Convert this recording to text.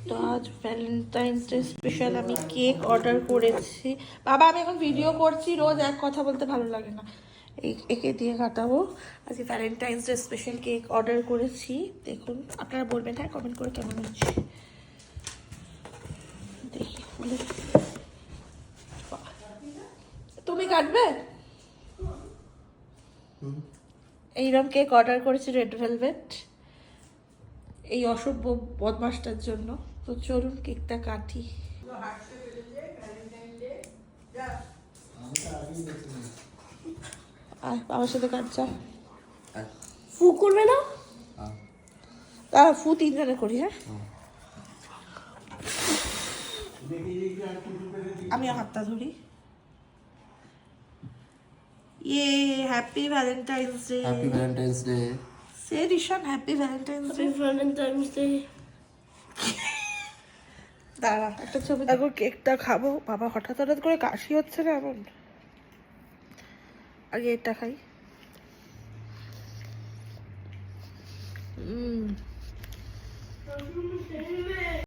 তো আজ Valentine's day special আমি কেক অর্ডার করেছি। বাবা আমি এখন ভিডিও করছি, রোজ এক কথা বলতে ভালো লাগে না, একে দিয়ে কাটাবো। আজকে Valentine's day special cake order করেছি। দেখুন আপনারা বলবেন হ্যাঁ কমেন্ট করে কেমন হচ্ছে। দেখি তুমি কাটবে? এইরকম কেক অর্ডার করেছি রেড ভেলভেট এই অসভ্য বদমাসটার জন্য। তো চলুন কেকটা কাটি। আয় বাবার সাথে কাটছা। ফু করবে না? ফু তিনজনে করি। হ্যাঁ আমি হাতটা ধরি। ইয়ে happy Valentine's Day. Happy Valentine's Day. সে Rishan happy Valentine's Day. Valentine's Day. দাঁড়া একটা ছবি দেখো, কেকটা খাবো। বাবা হঠাৎ হঠাৎ করে কাশি হচ্ছে না এমন, আগে এটা খাই।